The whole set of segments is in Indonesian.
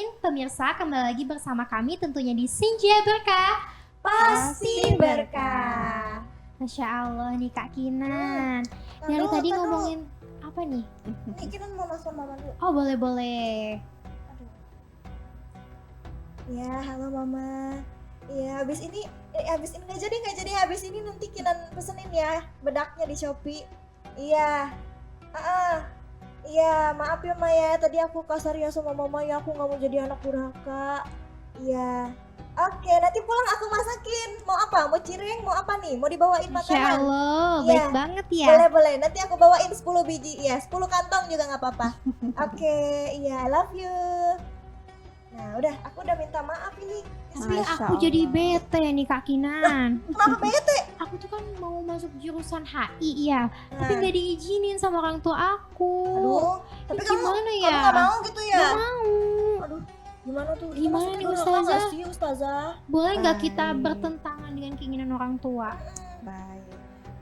morning, pemirsa kembali lagi bersama kami tentunya di Senja Berkah Pasti berkah. Masya Allah nih Kak Kinan. Dari Aduh, tadi aduh. ngomongin apa nih? Ini Kinan mau nelfon mama dulu. Oh boleh. Aduh. Ya, halo mama. Iya, habis ini nggak jadi. Habis ini nanti Kinan pesenin ya bedaknya di Shopee. Iya. Iya, maaf ya Maya. Tadi aku kasar ya sama mama ya. Aku nggak mau jadi anak durhaka. Iya. Oke, nanti pulang aku masakin. Mau apa? Mau cireng? Mau apa nih? Mau dibawain Masya makanan? Allah, Iya. baik banget ya. Boleh. Nanti aku bawain 10 biji. Ya, 10 kantong juga nggak apa-apa. Oke, iya, I love you. Nah, aku udah minta maaf ini. Tapi Masya aku jadi Allah. bete nih Kak Kinan. Kenapa bete? Aku tuh kan mau masuk jurusan HI ya, tapi Nah, nggak diizinin sama orang tua aku. aduh, tapi kamu Gimana ya? nggak mau gitu ya? Nggak mau. Aduh, gimana tuh? Kita Gimana maksudnya nih, durhaka Ustazah? nggak sih, Ustazah? Boleh nggak kita Baik. bertentangan dengan keinginan orang tua? Baik,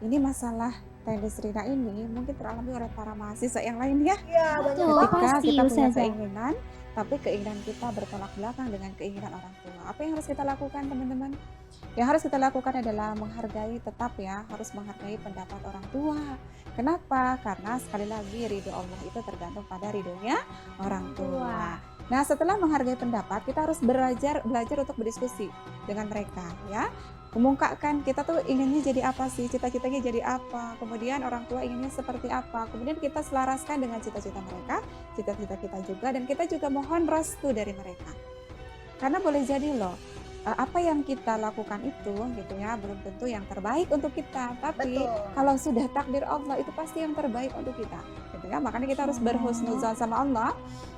ini masalah teknis Rina ini mungkin teralami oleh para mahasiswa yang lain ya. Iya, banyak Betul. banget. Ketika pasti, kita punya Ustazah. keinginan, tapi keinginan kita bertolak belakang dengan keinginan orang tua. Apa yang harus kita lakukan teman-teman? Yang harus kita lakukan adalah menghargai, tetap ya, harus menghargai pendapat orang tua. Kenapa? Karena sekali lagi ridho Allah itu tergantung pada ridhonya orang tua. Nah, setelah menghargai pendapat, kita harus belajar untuk berdiskusi dengan mereka ya. Mengungkapkan kita tuh inginnya jadi apa sih, cita-citanya jadi apa, kemudian orang tua inginnya seperti apa, kemudian kita selaraskan dengan cita-cita mereka, cita-cita kita juga, dan kita juga mohon restu dari mereka. Karena boleh jadi loh, apa yang kita lakukan itu gitu ya, belum tentu yang terbaik untuk kita, tapi Betul. kalau sudah takdir Allah itu pasti yang terbaik untuk kita gitu ya. Makanya kita harus berhusnuzon sama Allah,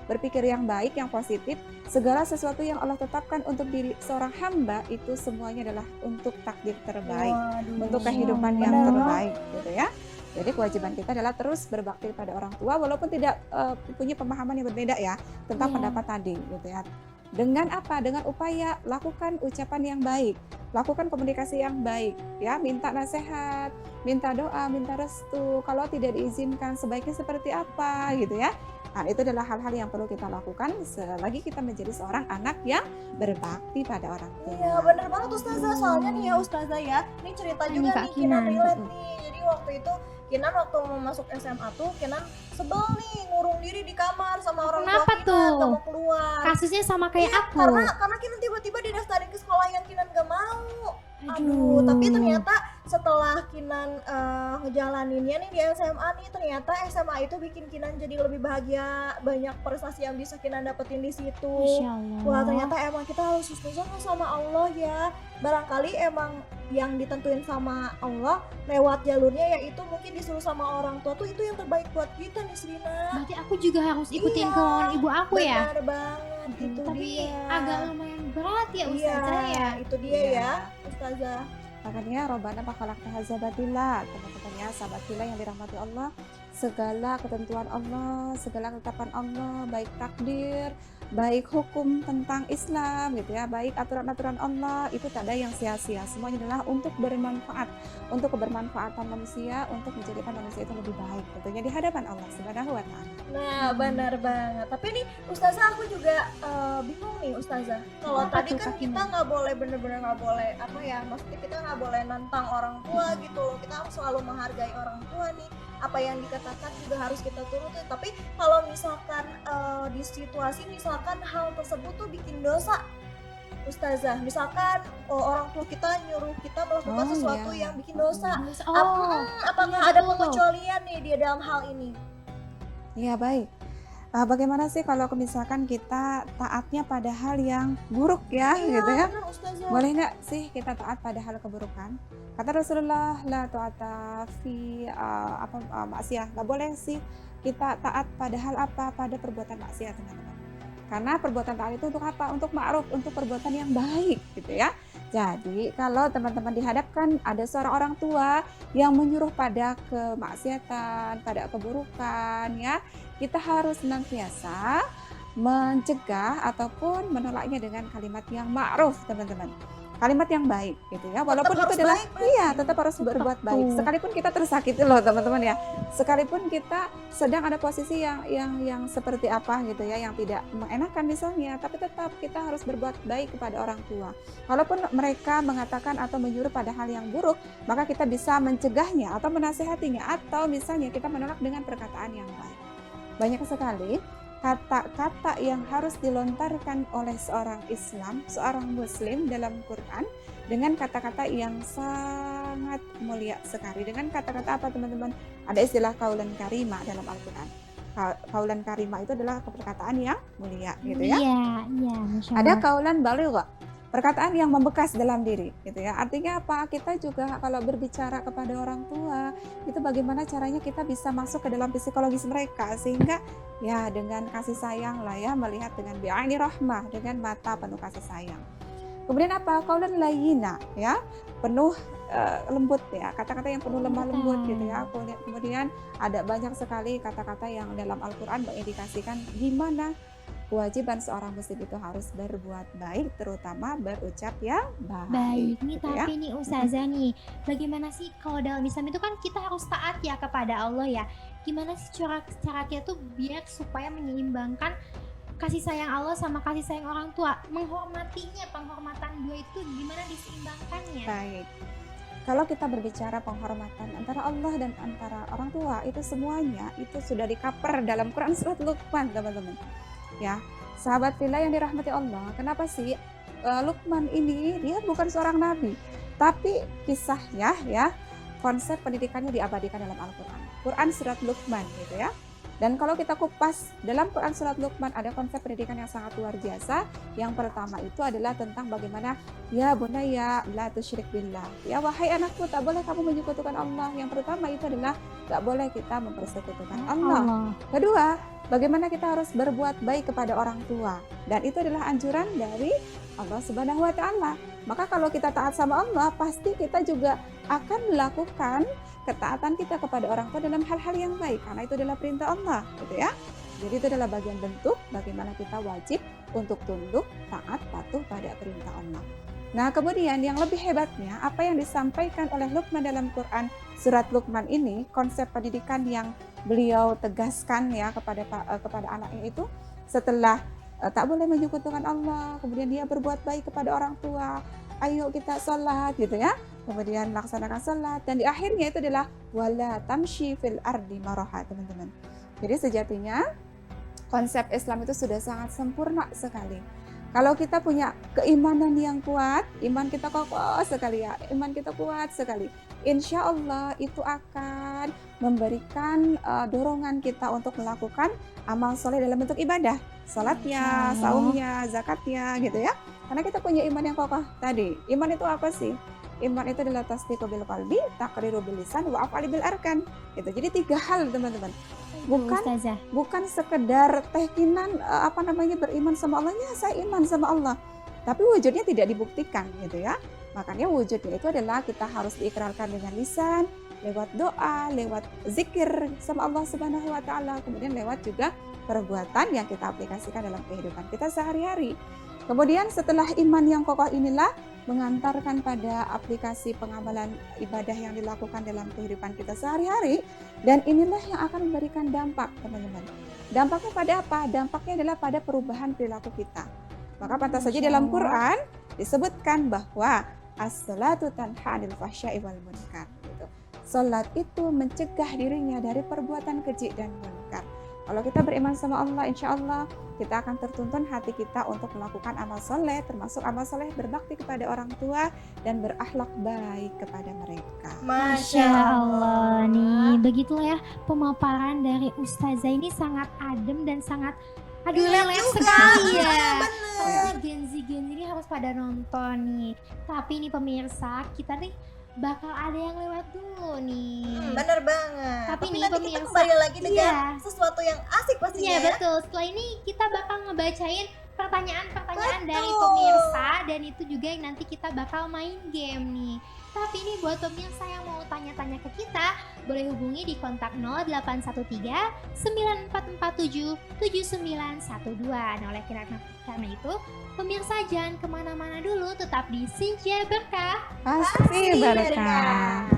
berpikir yang baik, yang positif. Segala sesuatu yang Allah tetapkan untuk diri seorang hamba itu semuanya adalah untuk takdir terbaik, Waduh. untuk kehidupan yang Benar terbaik gitu ya. Jadi kewajiban kita adalah terus berbakti pada orang tua walaupun tidak punya pemahaman yang berbeda ya tentang Iya. pendapat tadi gitu ya. Dengan apa? Dengan upaya lakukan ucapan yang baik, lakukan komunikasi yang baik ya, minta nasihat, minta doa, minta restu. Kalau tidak diizinkan sebaiknya seperti apa gitu ya. Nah, itu adalah hal-hal yang perlu kita lakukan selagi kita menjadi seorang anak yang berbakti pada orang tua. Iya, bener banget Ustazah. Soalnya nih ya Ustazah ya, ini cerita Ini juga Kak nih Kinan Kinan. relate nih. Jadi waktu itu Kinan waktu mau masuk SMA tuh Kinan sebel nih ngurung diri di kamar sama orang tua Kenapa Kinan, tuh? gak mau keluar. Kasusnya sama kayak Iya, aku. karena Kinan tiba-tiba didaftarin ke sekolah yang Kinan gak mau. Aduh, tapi ternyata setelah Kinan ngejalaninnya nih di SMA nih, ternyata SMA itu bikin Kinan jadi lebih bahagia, banyak prestasi yang bisa Kinan dapetin di situ. Masya Allah. Wah, ternyata emang kita harus husnuzon sama Allah ya. Barangkali emang yang ditentuin sama Allah lewat jalurnya yaitu mungkin disuruh sama orang tua tuh itu yang terbaik buat kita nih Srina. Berarti aku juga harus ikutin Iya, kemauan ibu aku ya. Benar banget, itu Tapi dia. agak lumayan berat ya Ustazah Iya, ya. itu dia Iya. ya, Ustazah. Makanya Robbana pakhalaqna hazabatillah, teman-teman ya, sahabat kita yang dirahmati Allah, segala ketentuan Allah, segala ketetapan Allah, baik takdir, baik hukum tentang Islam gitu ya, baik aturan-aturan Allah, itu tak ada yang sia-sia. Semuanya adalah untuk bermanfaat, untuk kebermanfaatan manusia, untuk menjadikan manusia itu lebih baik tentunya di hadapan Allah Subhanahu wa taala. Nah, benar banget. Tapi nih Ustazah aku juga bingung nih Ustazah. Kalau Apa tadi tuh, kan Kak kita Kinan? nggak boleh bener-bener nggak boleh apa ya? Maksudnya kita nggak boleh nantang orang tua gitu loh. Kita harus selalu menghargai orang tua nih. Apa yang dikatakan juga harus kita turutin. Tapi kalau misalkan di situasi misalkan hal tersebut tuh bikin dosa, Ustazah, misalkan orang tua kita nyuruh kita melakukan Oh, sesuatu iya. yang bikin dosa. Oh, Apakah iya, ada betul tuh. pengecualian nih di dalam hal ini? Ya baik. Bagaimana sih kalau misalkan kita taatnya pada hal yang buruk ya Iya, gitu ya? benar Ustazah. Boleh nggak sih kita taat pada hal keburukan? Kata Rasulullah, la ta'ata fi maksiyah. Nggak boleh sih kita taat pada hal apa? Pada perbuatan maksiat, teman-teman. Karena perbuatan taat itu untuk apa? Untuk ma'ruf, untuk perbuatan yang baik gitu ya. Jadi kalau teman-teman dihadapkan ada seorang orang tua yang menyuruh pada kemaksiatan, pada keburukan ya, kita harus senantiasa mencegah ataupun menolaknya dengan kalimat yang ma'ruf, teman-teman. kalimat yang baik gitu ya, walaupun itu harus adalah baik, tetap harus berbuat baik Betul. sekalipun kita tersakiti loh teman-teman ya, sekalipun kita sedang ada posisi yang seperti apa gitu ya, yang tidak mengenakan misalnya, tapi tetap kita harus berbuat baik kepada orang tua walaupun mereka mengatakan atau menyuruh pada hal yang buruk, maka kita bisa mencegahnya atau menasehatinya, atau misalnya kita menolak dengan perkataan yang baik. Banyak sekali kata-kata yang harus dilontarkan oleh seorang Islam, seorang Muslim dalam Quran dengan kata-kata yang sangat mulia sekali. Dengan kata-kata apa teman-teman? Ada istilah kaulan karima dalam Al-Quran. Kaulan karima itu adalah perkataan yang mulia gitu ya. Iya, Masya Ada Allah. kaulan baligha, perkataan yang membekas dalam diri gitu ya. Artinya apa? Kita juga kalau berbicara kepada orang tua itu bagaimana caranya kita bisa masuk ke dalam psikologis mereka, sehingga ya dengan kasih sayang lah ya, melihat dengan bi'aini rahmah, dengan mata penuh kasih sayang. Kemudian apa? Kaulan layyina ya, penuh lembut ya, kata-kata yang penuh lemah lembut gitu ya. Kemudian ada banyak sekali kata-kata yang dalam Al-Quran mengindikasikan gimana kewajiban seorang muslim itu harus berbuat baik, terutama berucap yang baik. Baik, nih gitu ya. tapi nih Ustazah nih, bagaimana sih kalau dalam Islam itu kan kita harus taat ya kepada Allah ya. Gimana sih cara kita tuh biar supaya menyeimbangkan kasih sayang Allah sama kasih sayang orang tua, menghormatinya, penghormatan dua itu gimana diseimbangkannya? Baik. Kalau kita berbicara penghormatan antara Allah dan antara orang tua, itu semuanya itu sudah di-cover dalam Quran surat Luqman, teman-teman. Ya, sahabat fillah yang dirahmati Allah, kenapa sih Luqman ini dia bukan seorang nabi, tapi kisahnya ya, konsep pendidikannya diabadikan dalam Al-Quran. Quran surat Luqman gitu ya. Dan kalau kita kupas dalam Quran surat Luqman ada konsep pendidikan yang sangat luar biasa. Yang pertama itu adalah tentang bagaimana ya bunayya la tusyrik billah. Ya wahai anakku, tak boleh kamu menyekutukan Allah. Yang pertama itu adalah tak boleh kita mempersekutukan Allah. Kedua, bagaimana kita harus berbuat baik kepada orang tua. Dan itu adalah anjuran dari Allah Subhanahu wa taala. Maka kalau kita taat sama Allah, pasti kita juga akan melakukan ketaatan kita kepada orang tua dalam hal-hal yang baik, karena itu adalah perintah Allah gitu ya. Jadi itu adalah bagian bentuk bagaimana kita wajib untuk tunduk, taat, patuh pada perintah Allah. Nah, kemudian yang lebih hebatnya apa yang disampaikan oleh Luqman dalam Quran surat Luqman ini, konsep pendidikan yang beliau tegaskan ya kepada anaknya itu, setelah tak boleh menyekutukan Allah, kemudian dia berbuat baik kepada orang tua, ayo kita sholat gitu ya, kemudian laksanakan sholat, dan di akhirnya itu adalah wala tamshi fil ardi maraha, teman-teman. Jadi sejatinya konsep Islam itu sudah sangat sempurna sekali. Kalau kita punya keimanan yang kuat, iman kita kokoh sekali ya, iman kita kuat sekali, insya Allah itu akan memberikan dorongan kita untuk melakukan amal soleh dalam bentuk ibadah, salatnya, saumnya, zakatnya gitu ya. Karena kita punya iman yang kokoh tadi. Iman itu apa sih? Iman itu adalah tasdiqu bil qalbi, taqriru bil lisan, wa af'ali bil arkan. Gitu. Jadi 3 hal, teman-teman. Bukan sekedar keyakinan beriman sama Allahnya, saya iman sama Allah. Tapi wujudnya tidak dibuktikan gitu ya. Makanya wujudnya itu adalah kita harus diikrarkan dengan lisan, lewat doa, lewat zikir sama Allah Subhanahu wa taala, kemudian lewat juga perbuatan yang kita aplikasikan dalam kehidupan kita sehari-hari. Kemudian setelah iman yang kokoh inilah mengantarkan pada aplikasi pengamalan ibadah yang dilakukan dalam kehidupan kita sehari-hari, dan inilah yang akan memberikan dampak, teman-teman. Dampaknya pada apa? Dampaknya adalah pada perubahan perilaku kita. Maka pantas saja dalam Quran disebutkan bahwa as-salatu tanha 'anil fahsya'i wal munkar gitu. Salat itu mencegah dirinya dari perbuatan keji dan munkar. Kalau kita beriman sama Allah, insya Allah kita akan tertuntun hati kita untuk melakukan amal soleh, termasuk amal soleh berbakti kepada orang tua dan berakhlak baik kepada mereka. Masya Allah nih, begitulah ya pemaparan dari Ustazah ini sangat adem dan sangat relate sekali ya. Gen Z ini harus pada nonton nih. Tapi nih pemirsa, kita nih bakal ada yang lewat dulu nih. Bener banget. Tapi nih nanti pemirsa, kita kembali lagi dengan sesuatu yang asik pastinya. Iya betul. Setelah ini kita bakal ngebacain pertanyaan-pertanyaan dari pemirsa, dan itu juga yang nanti kita bakal main game nih. Tapi nih buat pemirsa yang mau tanya-tanya ke kita, boleh hubungi di kontak 0813 9447 7912. Nah oleh karena itu, pemirsa jangan kemana-mana dulu, tetap di Senja Berkah. Pasti berkah.